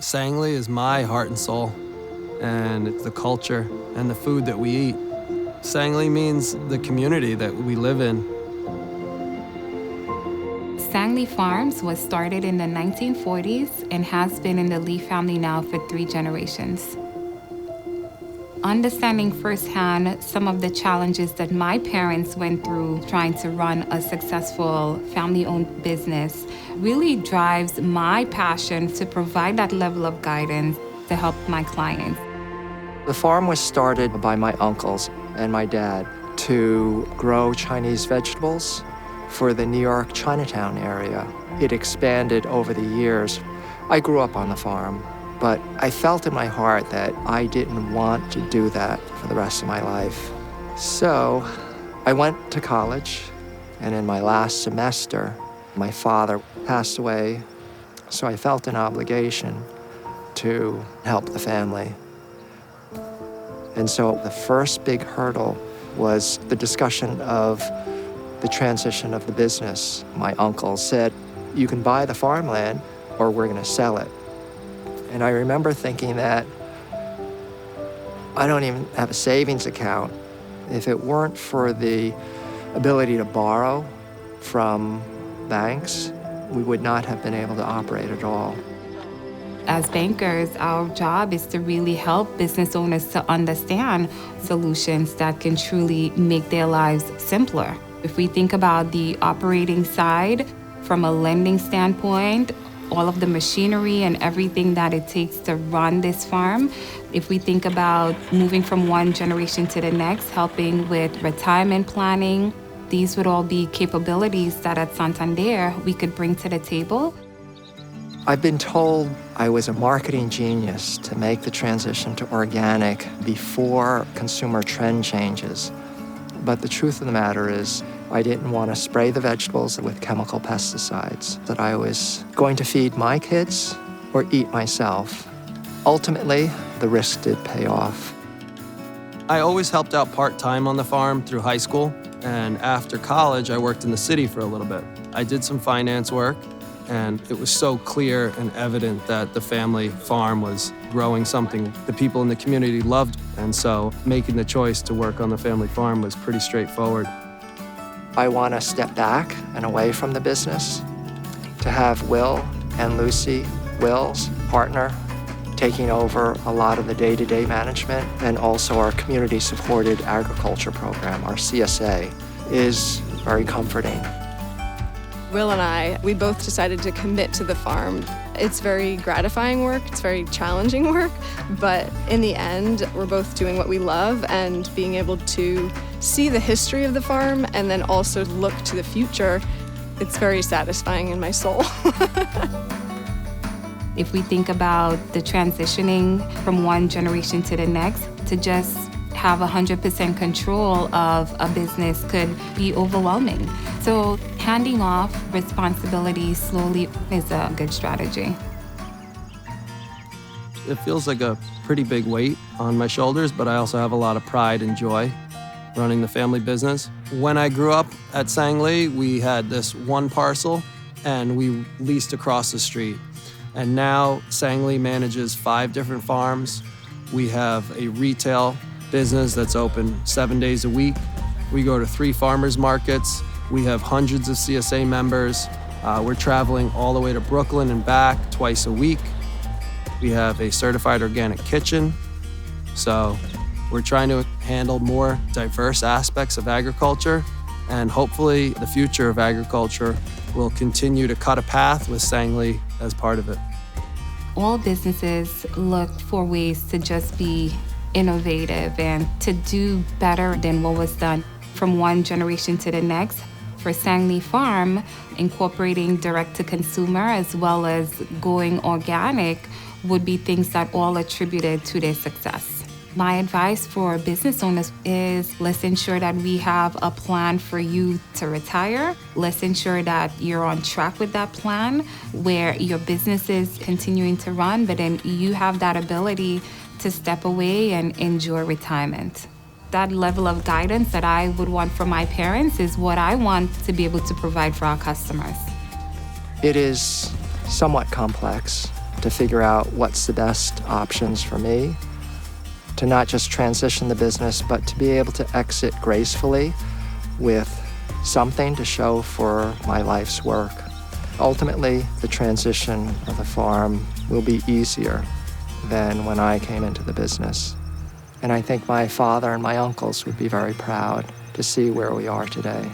Sangley is my heart and soul, and it's the culture and the food that we eat. Sangley means the community that we live in. Sangley Farms was started in the 1940s and has been in the Lee family now for 3 generations. Understanding firsthand some of the challenges that my parents went through trying to run a successful family-owned business really drives my passion to provide that level of guidance to help my clients. The farm was started by my uncles and my dad to grow Chinese vegetables for the New York Chinatown area. It expanded over the years. I grew up on the farm, but I felt in my heart that I didn't want to do that for the rest of my life. So I went to college, and in my last semester, my father passed away, so I felt an obligation to help the family. And so the first big hurdle was the discussion of the transition of the business. My uncle said, "You can buy the farmland or we're gonna sell it." And I remember thinking that I don't even have a savings account. If it weren't for the ability to borrow from banks, we would not have been able to operate at all. As bankers, our job is to really help business owners to understand solutions that can truly make their lives simpler. If we think about the operating side, from a lending standpoint, all of the machinery and everything that it takes to run this farm. If we think about moving from one generation to the next, helping with retirement planning, these would all be capabilities that at Santander we could bring to the table. I've been told I was a marketing genius to make the transition to organic before consumer trend changes. But the truth of the matter is, I didn't want to spray the vegetables with chemical pesticides, that I was going to feed my kids or eat myself. Ultimately, the risk did pay off. I always helped out part-time on the farm through high school, and after college, I worked in the city for a little bit. I did some finance work, and it was so clear and evident that the family farm was growing something the people in the community loved. And so making the choice to work on the family farm was pretty straightforward. I want to step back and away from the business, to have Will and Lucy, Will's partner, taking over a lot of the day-to-day management, and also our community-supported agriculture program, our CSA, is very comforting. Will and we both decided to commit to the farm. It's very gratifying work, it's very challenging work, but in the end, we're both doing what we love, and being able to see the history of the farm and then also look to the future, it's very satisfying in my soul. If we think about the transitioning from one generation to the next, to just have 100% control of a business could be overwhelming. So handing off responsibility slowly is a good strategy. It feels like a pretty big weight on my shoulders, but I also have a lot of pride and joy running the family business. When I grew up at Sangley, we had this one parcel and we leased across the street. And now Sangley manages 5 different farms. We have a retail business that's open 7 days a week. We go to 3 farmers markets. We have hundreds of CSA members. We're traveling all the way to Brooklyn and back twice a week. We have a certified organic kitchen. So we're trying to handle more diverse aspects of agriculture, and hopefully the future of agriculture will continue to cut a path with Sangley as part of it. All businesses look for ways to just be innovative and to do better than what was done from one generation to the next. For Sangley Farm, incorporating direct-to-consumer as well as going organic would be things that all attributed to their success. My advice for business owners is, let's ensure that we have a plan for you to retire. Let's ensure that you're on track with that plan where your business is continuing to run, but then you have that ability to step away and enjoy retirement. That level of guidance that I would want from my parents is what I want to be able to provide for our customers. It is somewhat complex, to figure out what's the best options for me, to not just transition the business, but to be able to exit gracefully with something to show for my life's work. Ultimately, the transition of the farm will be easier than when I came into the business. And I think my father and my uncles would be very proud to see where we are today.